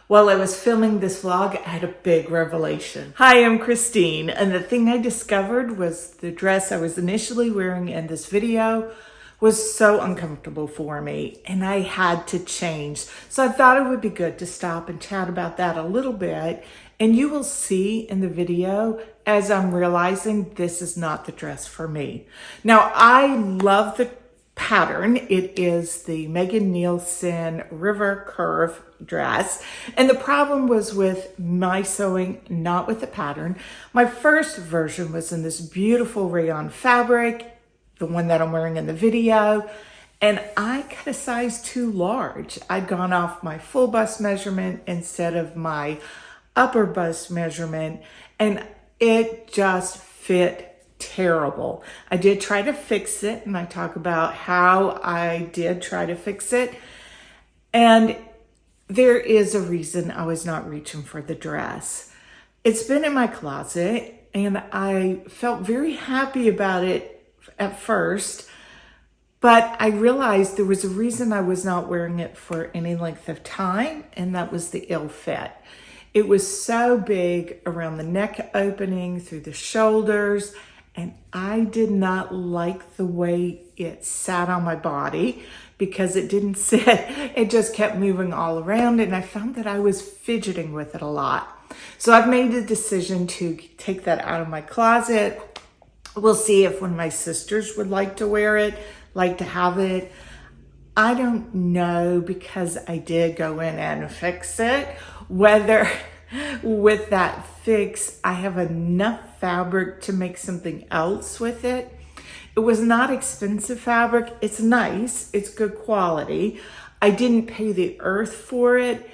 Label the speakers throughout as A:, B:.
A: While I was filming this vlog, I had a big revelation. Hi, I'm Christine, and the thing I discovered was the dress I was initially wearing in this video was so uncomfortable for me, and I had to change. So I thought it would be good to stop and chat about that a little bit, and you will see in the video as I'm realizing this is not the dress for me. Now, I love the pattern. It is the Megan Nielsen River Curve dress. And the problem was with my sewing, not with the pattern. My first version was in this beautiful rayon fabric, the one that I'm wearing in the video. And I got a size too large. I'd gone off my full bust measurement instead of my upper bust measurement. And it just fit terrible. I did try to fix it, and I talk about how I did try to fix it. And there is a reason I was not reaching for the dress. It's been in my closet, and I felt very happy about it at first, but I realized there was a reason I was not wearing it for any length of time, and that was the ill fit. It was so big around the neck opening, through the shoulders, and I did not like the way it sat on my body because it didn't sit. It just kept moving all around, and I found that I was fidgeting with it a lot. So I've made the decision to take that out of my closet. We'll see if one of my sisters would like to wear it, like to have it. I don't know, because I did go in and fix it, whether with that fix I have enough fabric to make something else with it. It was not expensive fabric. It's nice. It's good quality. I didn't pay the earth for it,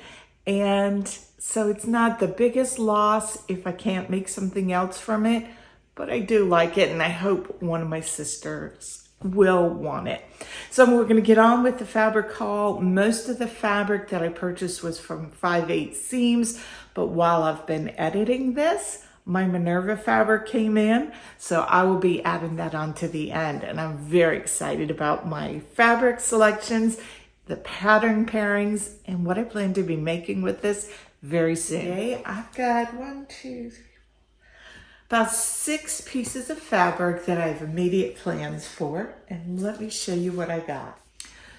A: and so it's not the biggest loss if I can't make something else from it, but I do like it, and I hope one of my sisters will want it. So we're going to get on with the fabric haul. Most of the fabric that I purchased was from 5/8 seams, but while I've been editing this, my Minerva fabric came in, so I will be adding that on to the end, and I'm very excited about my fabric selections, the pattern pairings, and what I plan to be making with this very soon. Okay, I've got about 6 pieces of fabric that I have immediate plans for, and let me show you what I got.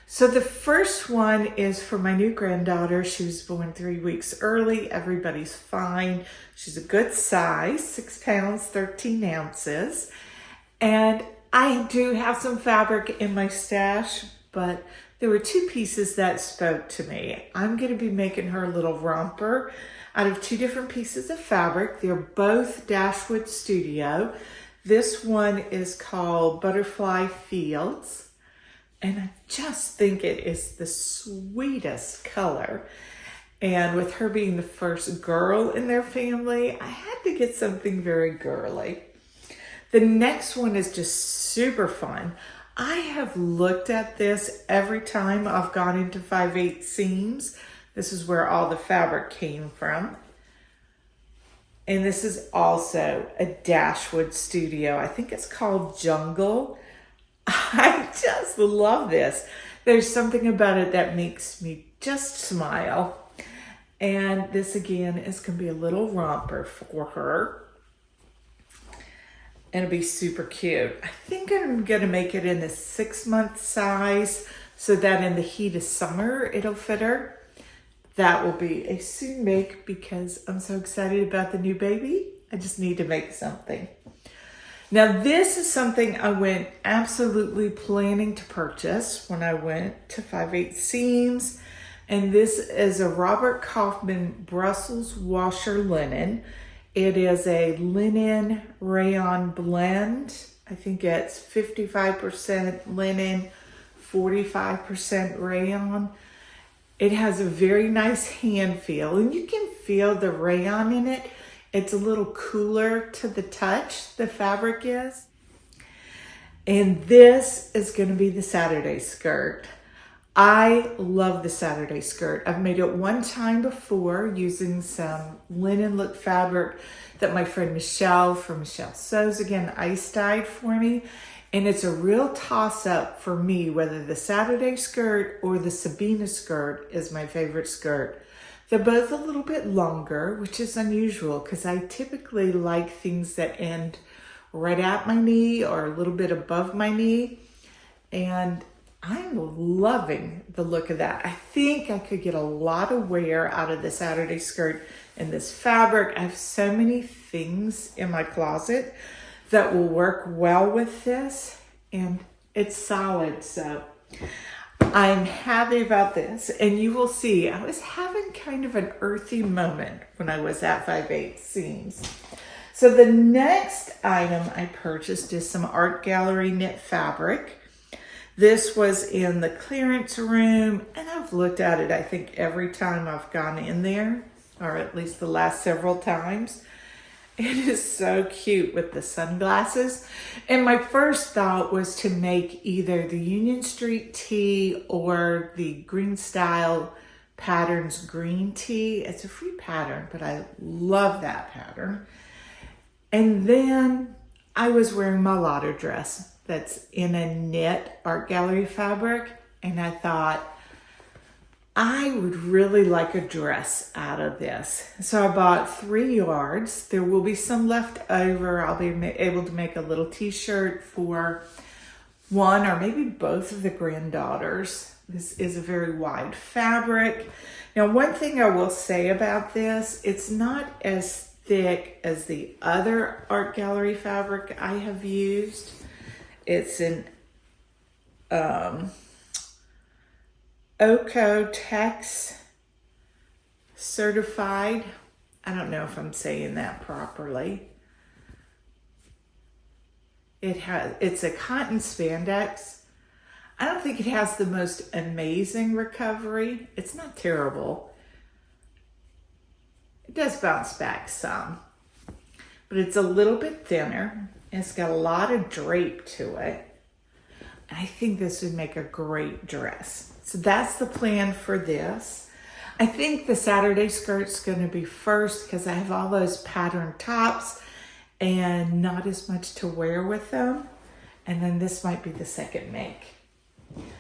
A: So the first one is for my new granddaughter. She was born 3 weeks early. Everybody's fine. She's a good size, 6 pounds, 13 ounces. And I do have some fabric in my stash, but there were 2 pieces that spoke to me. I'm going to be making her a little romper out of 2 different pieces of fabric. They're both Dashwood Studio. This one is called Butterfly Fields, and I just think it is the sweetest color. And with her being the first girl in their family, I had to get something very girly. The next one is just super fun. I have looked at this every time I've gone into 5/8 seams. This is where all the fabric came from. And this is also a Dashwood Studio. I think it's called Jungle. I just love this. There's something about it that makes me just smile. And this again is going to be a little romper for her. And it'll be super cute. I think I'm going to make it in the 6-month size so that in the heat of summer it'll fit her. That will be a soon make because I'm so excited about the new baby. I just need to make something. Now this is something I went absolutely planning to purchase when I went to 5/8 seams. And this is a Robert Kaufman Brussels washer linen. It is a linen rayon blend. I think it's 55% linen, 45% rayon. It has a very nice hand feel, and you can feel the rayon in it. It's a little cooler to the touch, the fabric is. And this is going to be the Saturday skirt. I love the Saturday skirt. I've made it one time before using some linen look fabric that my friend Michelle from Michelle Sews again ice dyed for me. And it's a real toss-up for me whether the Saturday skirt or the Sabina skirt is my favorite skirt. They're both a little bit longer, which is unusual because I typically like things that end right at my knee or a little bit above my knee. And I'm loving the look of that. I think I could get a lot of wear out of the Saturday skirt in this fabric. I have so many things in my closet that will work well with this, and it's solid, so I'm happy about this. And you will see, I was having kind of an earthy moment when I was at 5/8 seams. So the next item I purchased is some art gallery knit fabric. This was in the clearance room, and I've looked at it, I think, every time I've gone in there, or at least the last several times. It is so cute with the sunglasses. And my first thought was to make either the Union Street tee or the Green Style Patterns green tee. It's a free pattern, but I love that pattern. And then I was wearing my Lotta dress that's in a knit art gallery fabric, and I thought I would really like a dress out of this. So I bought 3 yards. There will be some left over. I'll be able to make a little t-shirt for one or maybe both of the granddaughters. This is a very wide fabric. Now, one thing I will say about this, it's not as thick as the other art gallery fabric I have used. It's an Oeko-Tex certified. I don't know if I'm saying that properly. It's a cotton spandex. I don't think it has the most amazing recovery. It's not terrible. It does bounce back some, but it's a little bit thinner. It's got a lot of drape to it. And I think this would make a great dress. So that's the plan for this. I think the Saturday skirt's gonna be first because I have all those patterned tops and not as much to wear with them. And then this might be the second make.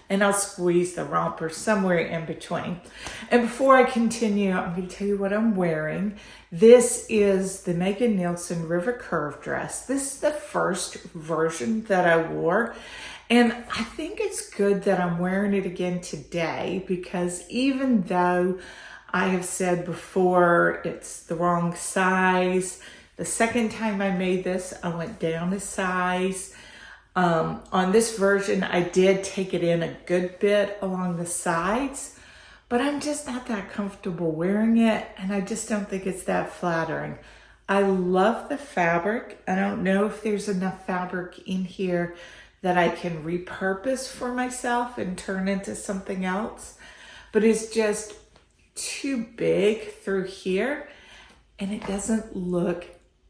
A: And I'll squeeze the romper somewhere in between. And before I continue, I'm going to tell you what I'm wearing. This is the Megan Nielsen River Curve dress. This is the first version that I wore. And I think it's good that I'm wearing it again today because even though I have said before it's the wrong size, the second time I made this, I went down a size. On this version, I did take it in a good bit along the sides, but I'm just not that comfortable wearing it, and I just don't think it's that flattering. I love the fabric. I don't know if there's enough fabric in here that I can repurpose for myself and turn into something else, but it's just too big through here, and it doesn't look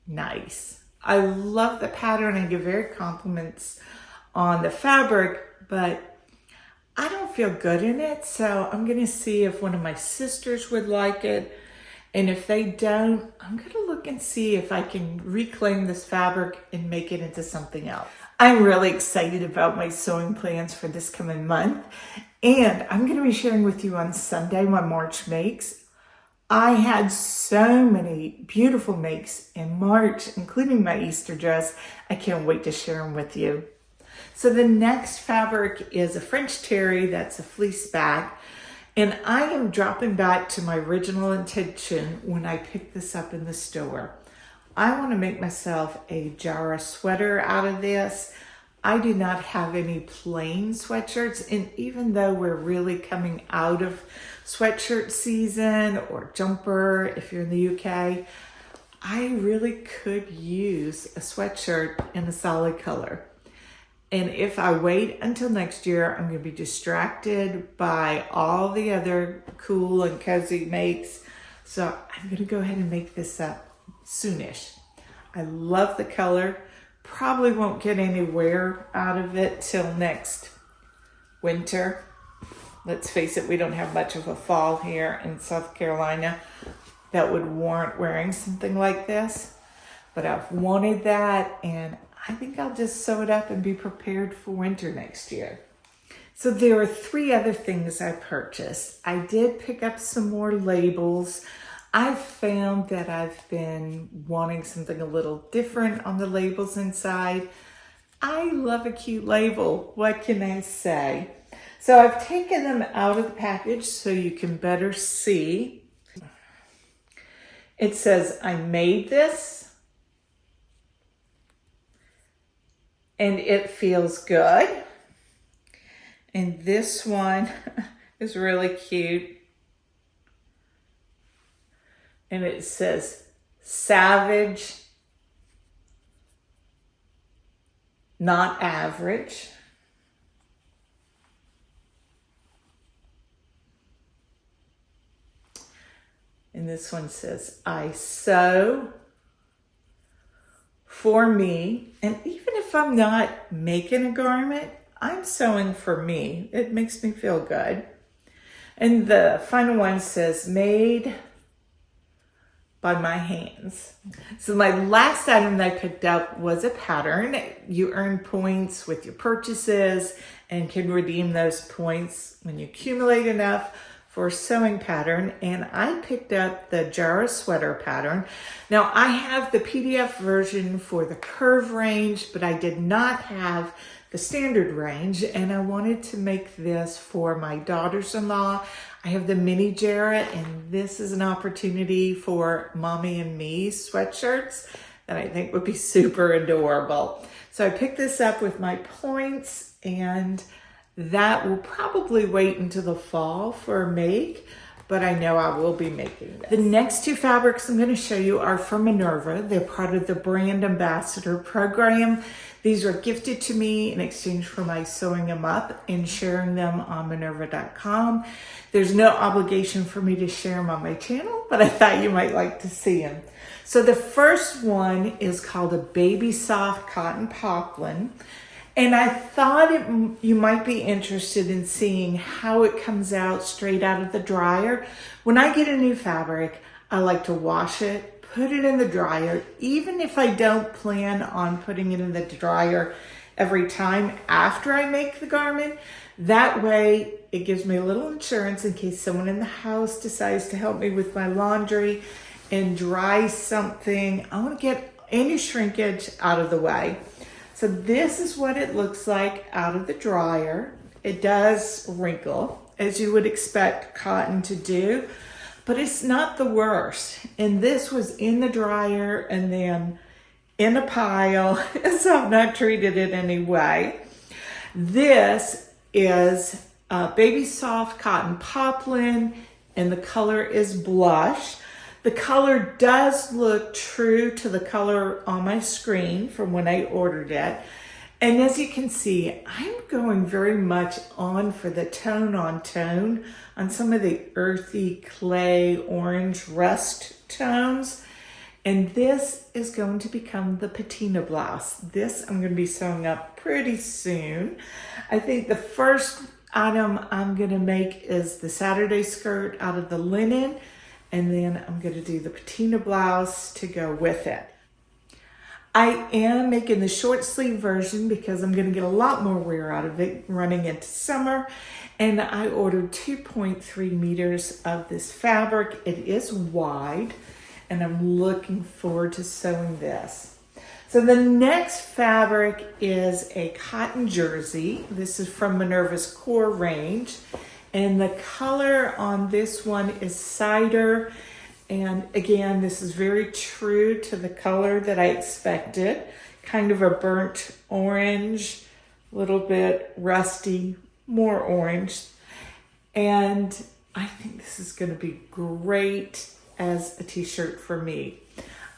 A: nice. I love the pattern. I give very compliments on the fabric, but I don't feel good in it. So I'm going to see if one of my sisters would like it. And if they don't, I'm going to look and see if I can reclaim this fabric and make it into something else. I'm really excited about my sewing plans for this coming month. And I'm going to be sharing with you on Sunday my March makes. I had so many beautiful makes in March, including my Easter dress. I can't wait to share them with you. So the next fabric is a French terry. That's a fleece bag. And I am dropping back to my original intention when I picked this up in the store. I want to make myself a Jarrah sweater out of this. I do not have any plain sweatshirts, and even though we're really coming out of sweatshirt season or jumper, if you're in the UK, I really could use a sweatshirt in a solid color. And if I wait until next year, I'm going to be distracted by all the other cool and cozy makes. So I'm going to go ahead and make this up soonish. I love the color. Probably won't get any wear out of it till next winter. Let's face it, we don't have much of a fall here in South Carolina that would warrant wearing something like this. But I've wanted that, and I think I'll just sew it up and be prepared for winter next year. So there are 3 other things I purchased. I did pick up some more labels. I've found that I've been wanting something a little different on the labels inside. I love a cute label. What can I say? So I've taken them out of the package so you can better see. It says, I made this and it feels good. And this one is really cute. And it says, savage, not average. And this one says, I sew for me. And even if I'm not making a garment, I'm sewing for me. It makes me feel good. And the final one says, made by my hands. So my last item that I picked up was a pattern. You earn points with your purchases and can redeem those points when you accumulate enough for a sewing pattern. And I picked up the Jarrah Sweater pattern. Now I have the PDF version for the curve range, but I did not have the standard range, and I wanted to make this for my daughters-in-law. I have the mini Jarrah, and this is an opportunity for mommy and me sweatshirts that I think would be super adorable. So I picked this up with my points, and that will probably wait until the fall for a make, but I know I will be making this. The next 2 fabrics I'm going to show you are from Minerva. They're part of the brand ambassador program. These were gifted to me in exchange for my sewing them up and sharing them on Minerva.com. There's no obligation for me to share them on my channel, but I thought you might like to see them. So the first one is called a Baby Soft Cotton Poplin. And I thought you might be interested in seeing how it comes out straight out of the dryer. When I get a new fabric, I like to wash it, put it in the dryer, even if I don't plan on putting it in the dryer every time after I make the garment. That way, it gives me a little insurance in case someone in the house decides to help me with my laundry and dry something. I want to get any shrinkage out of the way. So this is what it looks like out of the dryer. It does wrinkle, as you would expect cotton to do, but it's not the worst. And this was in the dryer and then in a pile, so I've not treated it anyway. This is Baby Soft Cotton Poplin, and the color is blush. The color does look true to the color on my screen from when I ordered it. And as you can see, I'm going very much on for the tone on tone on some of the earthy clay orange rust tones. And this is going to become the Patina blouse. This I'm going to be sewing up pretty soon. I think the first item I'm going to make is the Saturday skirt out of the linen. And then I'm going to do the Patina blouse to go with it. I am making the short sleeve version because I'm going to get a lot more wear out of it running into summer. And I ordered 2.3 meters of this fabric. It is wide, and I'm looking forward to sewing this. So the next fabric is a cotton jersey. This is from Minerva's core range. And the color on this one is cider. And again, this is very true to the color that I expected. Kind of a burnt orange, a little bit rusty, more orange. And I think this is going to be great as a t-shirt for me.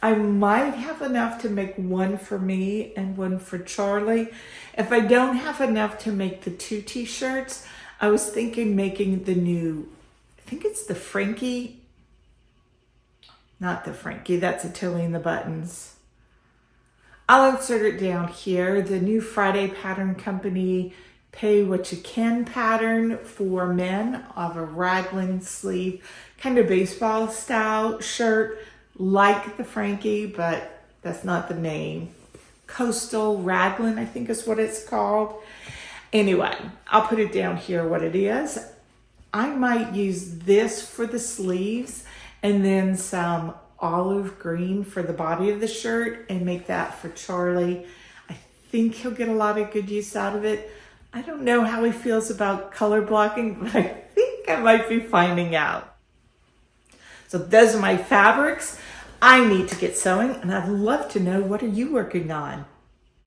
A: I might have enough to make one for me and one for Charlie. If I don't have enough to make the 2 t-shirts, I was thinking making the new, I think it's the Frankie, not the Frankie, that's a Tilly and the Buttons. I'll insert it down here. The new Friday Pattern Company Pay What You Can pattern for men of a raglan sleeve, kind of baseball style shirt, like the Frankie, but that's not the name. Coastal raglan, I think is what it's called. Anyway, I'll put it down here what it is. I might use this for the sleeves and then some olive green for the body of the shirt and make that for Charlie. I think he'll get a lot of good use out of it. I don't know how he feels about color blocking, but I think I might be finding out. So those are my fabrics. I need to get sewing, and I'd love to know, what are you working on?